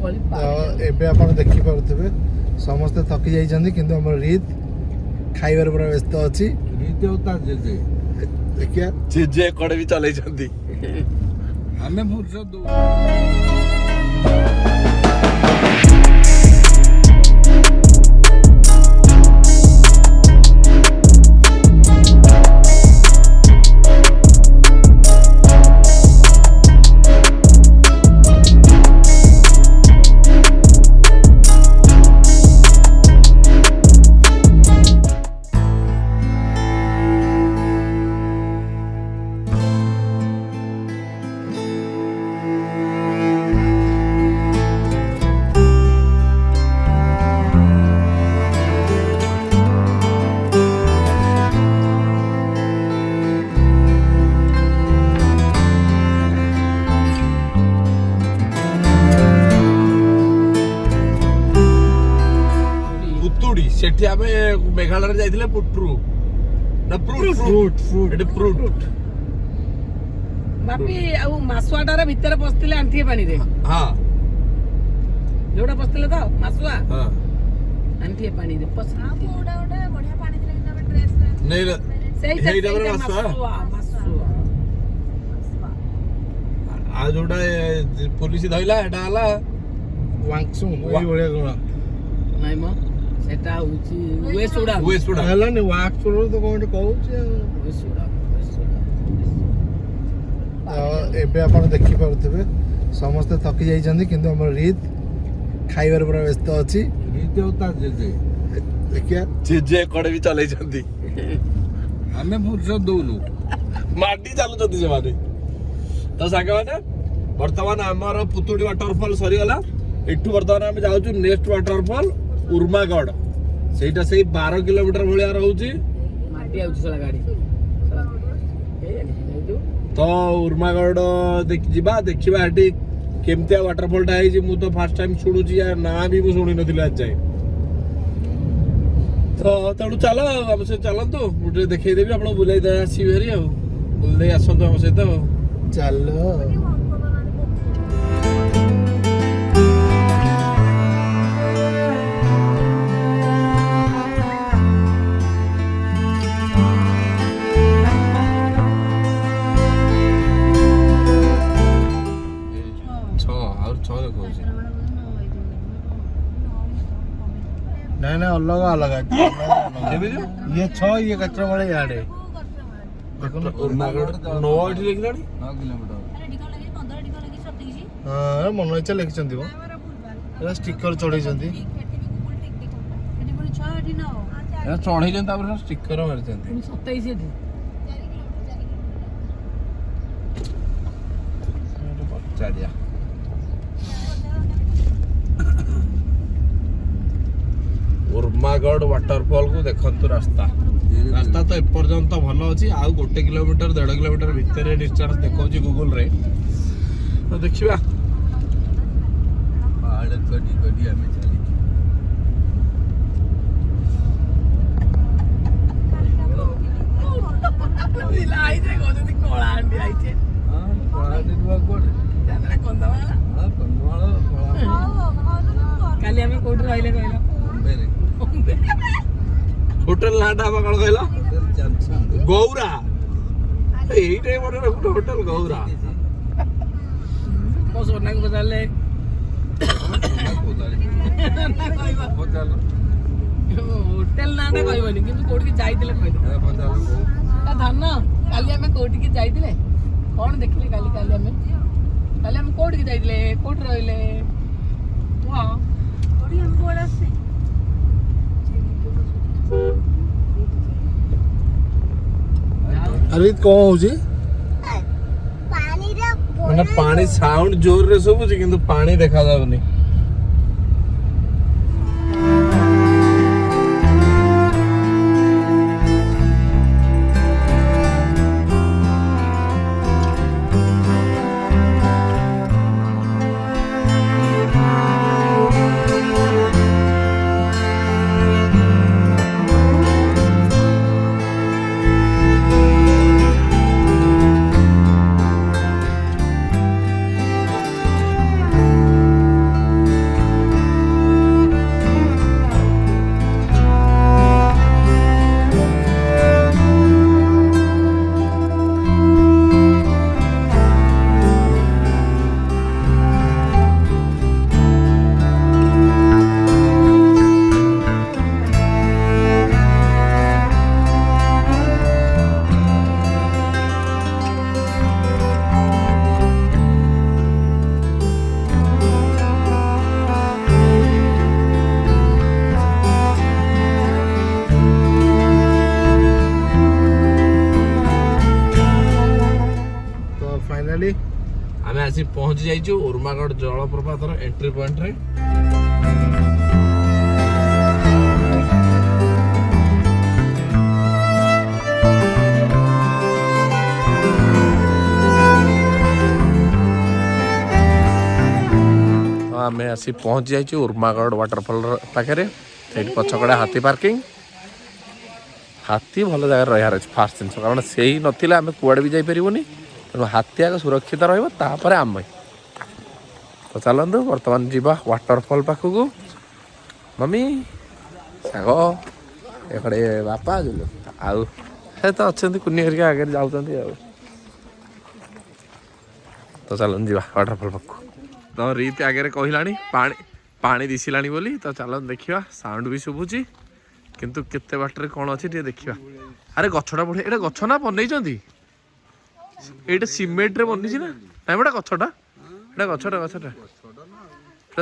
एबे आपण देखि पारुथिबे समस्त थकी जाइछन्ती किंतु हमर रीत खाइबार पूरा व्यस्त अछि। रीत होता जेजे देखिया जेजे कोडे भी चलै छन्ती हमें फुर्सत दो। सेठी आमे मेघालय रे जाइथिले पुट्रू ना फ्रूट एटे फ्रूट बापी आ मासुआटा रे भीतर पस्तिले आंठी पानी रे हां जोडा पस्तिले तो मासुआ हां आंठी पानी रे पस्तिले ओडा ओडा बढ़िया पानी रे बिना ड्रेस नहीं सही रे मासुआ आ जोडा पुलिस धइला एटा हला वांगसु ओई बढिया गुण नाही म सेटा होची वेसुडा हला ने वांगसु तो कोन कहउछ वेसुडा एबे आपण देखि पारुथिबे समस्त थकी जाइछन्ती किंतु हमर रीत खाइबार पूरा व्यस्त अछि। रीत होता जेजे देखिया जेजे कोडे भी चलै छन्ती हमें फुर्सत दोनु माटी चालू छन्ती से माने तो सागे माने वर्तमान हमर पुतुडी वाटरफॉल सरी गला एठू वर्तमान हम जाउछु नेक्स्ट वाटरफॉल उर्मागढ़ सेटा से 12 किलोमीटर भलिया रहउची माटी आउची सला गाडी तो उर्मागढ़ देखिबा हेटी केमतिया वाटरफॉल टा है मु तो फर्स्ट टाइम शुणुची या ना भी मु शुणी नथिला आज जाय तो तणु चलो हम से चलंतु मुटे देखै देबी आपण बुलाई दे आसी हेरी आ बुलै आसंतु हम सहित चलो नहीं अलग अलग ये 6 ये कचरा वाले याडे देखो उर्मागढ़ 9 एठी लिखलाडी 9 किलोमीटर अरे डिको लगी 15 डिको लगी सब देखी हां मन इच्छा लिखचंती वो एला स्टिकर चढ़ैचंती एठी भी गुगल टिक देखो एठी बोली 6 एठी न हो ए चढ़ै जन तापर स्टिकर मारि जंती 27 एठी 4 किलोमीटर चारिया उर्मागढ़ वाटरफॉल को देखंतु रास्ता तो एपर्यंत भल अच्छी आउ 1 किलोमीटर 1.5 किलोमीटर भितर डिस्टेंस देखौची गूगल रे तो देखिबा पहाड़ कडी कडी हमें चली आई रे गोजती कोळा अंडी आइचे हां पहाड़ दिवा कोड जाना कंदवाला हां कंदवाला काली हमें कोड रहले कहला मेरे होटल नाटा बा कण कहला जंक्शन गौरा एई टाइम रे होटल गौरा को सोना को बजाले होटल नाटा कहबनी किंतु कोडी के जाइतिले कहले धान काली हमें कोडी के जाइतिले कोन देखले काली हमें कोडी के जाइतिले कोड रहले वाह ओडी हम बोला से अरे कौन होजी पानी रे माने पानी साउंड जोर रे सुबुची किंतु पानी देखा जाउनी आसी पहुंची जाइछु उर्मागढ़ जलप्रपातर एंट्री पॉइंट रे। आम आसी पहुंची जाइछु उर्मागढ़ वाटरफॉल पाखे से पछकड़े हाथी पार्किंग। हाथी भल जगह रहार अच्छे फास्ट जिन कारण से ही नथिले आम कुआड़े भी जापरूनी तेणु हाथी आगे सुरक्षित रही आम तो चलतु बर्तमान जीवा वाटरफॉल पाखक मम्मी साग एपटे बापा जुलु आउ तो अच्छा कुनी हरिका आगे जाऊँ तो चलन जीवा वाटरफॉल पाख तो रीत आगे कहला पानी दिशिलानी बोली तो चल देखा साउंड भी शुभुची किंतु केते बाटर कौन अच्छी देखा। अरे गछटा बढ़िया एटा गछ ना बनई सीमेंट रे बनी ना नाई बेटा गछटा एटा गछटा गछटा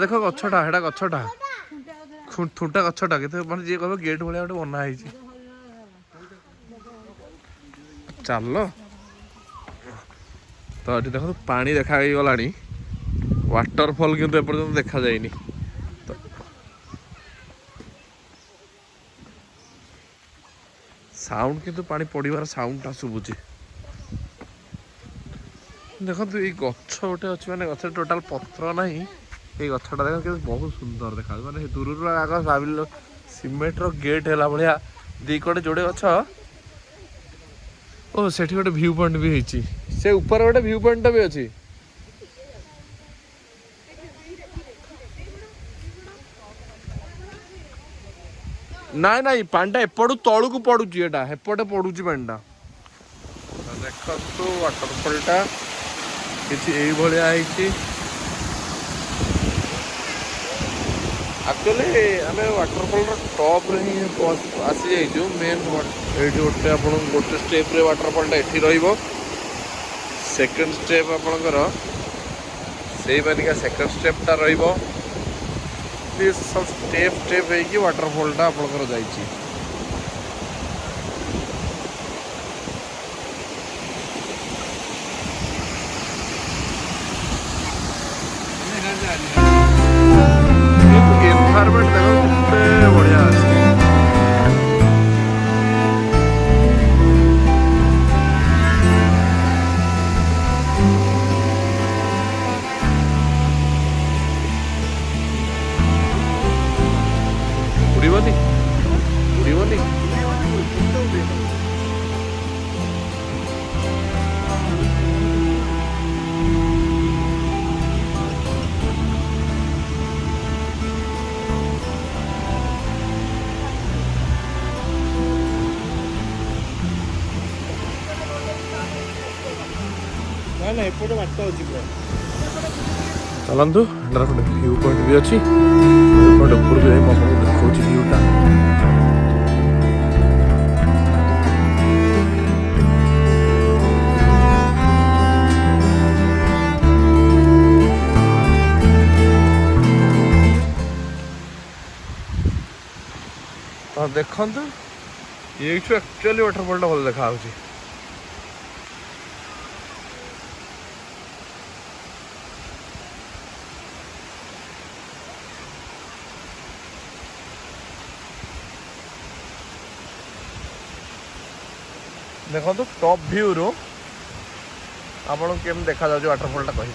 देख गछटा एटा गछटा थुंटा गछटा के माने जी कह गेट भाया गोटे बना है चल तो ये देख पानी देखा गला वाटरफॉल किंतु एपर्यंत देखा जाएनी तो साउंड किंतु पानी पड़िबार साउंडटा शुभुची देखो ये गछ गोटे अच्छे माने गछ टोटाल पत्र नहीं ये गछटा देख बहुत सुंदर देखा माने दूर आग भाविल सीमेंट रो गेट है भाया दी कड़े जोड़े गछ ओ सेठी गोटे व्यू पॉइंट भी होती से ऊपर गोटे व्यू पॉइंट भी अच्छी नाई नाई पांडा एपटू तलू को पड़ुची एटा एपटे पड़ुची पांडा देखो वाटरफॉलटा किसी यही भाया एक्चुअली आम वाटरफॉल टॉप रे ही आसी जाइए मेन ये गोटे आप गोटे स्टेप रे वाटरफॉलटा एठी रहिबो सेकंड स्टेप आपणकर से मानिका सेकंड स्टेपटा रहिबो सब स्टेप स्टेप है वाटरफॉलटा आपणकर जाइए। एनवायरनमेंट देखो कितने बढ़िया अच्छे उड़ीबनी उड़ीबनी चलतु गोटे व्यू पॉइंट भी अच्छी ऊपर भी देखा व्यूटा तो देखु ये एक्चुअली वाटरफॉलटा भल देखा देखो तो टॉप व्यू रो आपन केम देखा जाउ वाटरफॉलटा कहि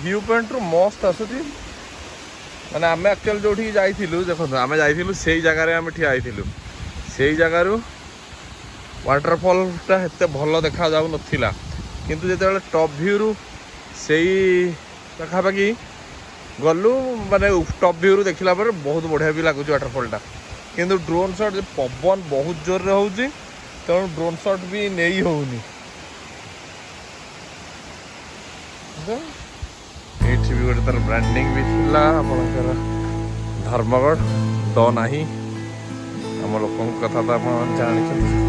व्यू पॉइंट रो मस्त आसुची माने आमे एक्चुअल जोठी जाइथिलु देखो आमे जाइथिलु सेही जगह रे आमे ठिया आइथिलु सेही जगह रो वाटरफॉलटा एते भलो देखा जाउ नथिला किंतु जो टॉप व्यू रु से पाखापाखि गलु माने टॉप व्यू रु देखला पर बहुत बढ़िया भी लगुच वाटरफॉलटा किंतु ड्रोन शॉट पवन बहुत जोर रे होउची तेणु ड्रोन शॉट भी नहीं होउनी एठी भी गोटे तार ब्रांडिंग भी थिला आपनकर धर्मगढ़ ड नाही हम लोकन कथा तो आप जानि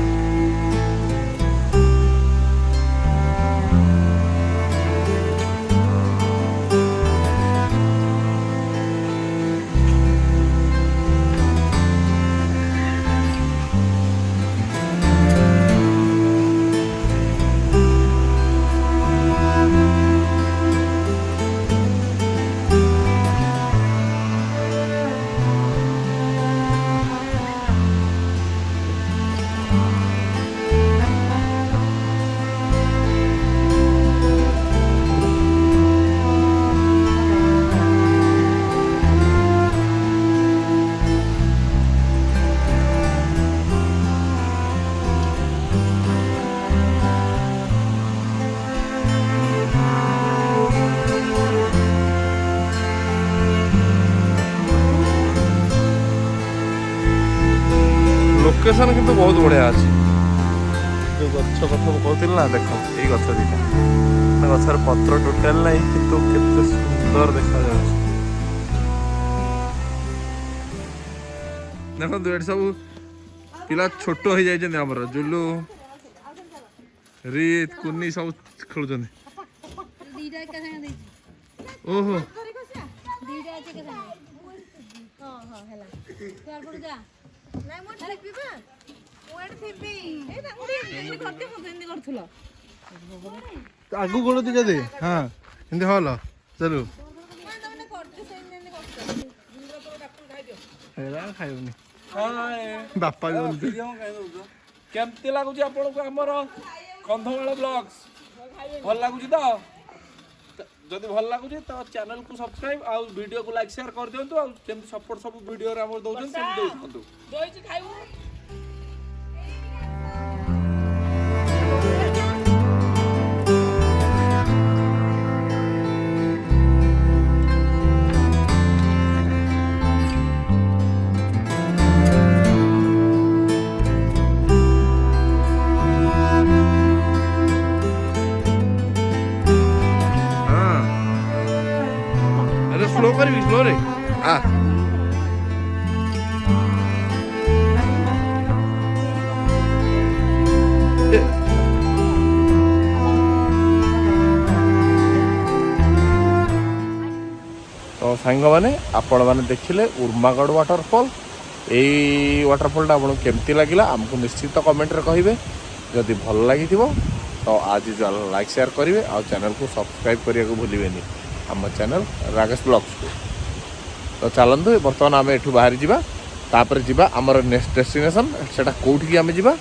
लोकेशन किंतु बहुत बढ़िया अच्छी जो गछ कथा कहूँ ना देख ये गछ दीटा गछर पत्र टोटाल ना किंतु केते सुंदर देखा जाଉଛି देखो एट सब पिला छोट हो जाए जुलू रीत कुन्नी सब खेल ओहो आगु गोड़ दी जदे हाँ एंदी हल चलू खाइबनी बापा केमती लगुच आपको आमर कंधमाल ब्लॉग्स भल लगुच तो जदि भल लगुच तो चैनल को सब्सक्राइब आ वीडियो को लाइक शेयर कर दिंतु आ केमती सपोर्ट सब वीडियो रे हमर दउछन सेम दउछन दोइछ खाइबू स्लो कर स्लो रे हाँ तो सांग मैंने आपण मैंने देखिले उर्मागढ़ वाटरफॉल यही वाटरफॉलटा आपको केमती लगिला आमको निश्चित कमेंट रे कहिबे जदि भल लगी तो आज लाइक शेयर करेंगे आ चैनल को सब्सक्राइब करने को भूलें आम चैनल राकेश ब्लॉग्स को तो चलतु बर्तमान आम एठू बाहरी जावा तापर जावा आमर नेक्स्ट डेस्टिनेशन सेटा कौटिकी आम जावा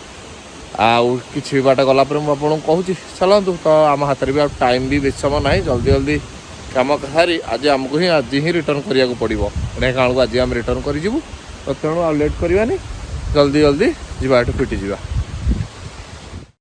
आउ कि बाट गला मुझे कहूँ चलतु तो आम हाथ में टाइम भी बेसी समय ना जल्दी जल्दी काम सारी आज आमको ही आज ही रिटर्न करा पड़ो ढेंकाना आज आम रिटर्न कर तो तेणु आ लेट करवानी जल्दी जल्दी जावा फिटी जावा।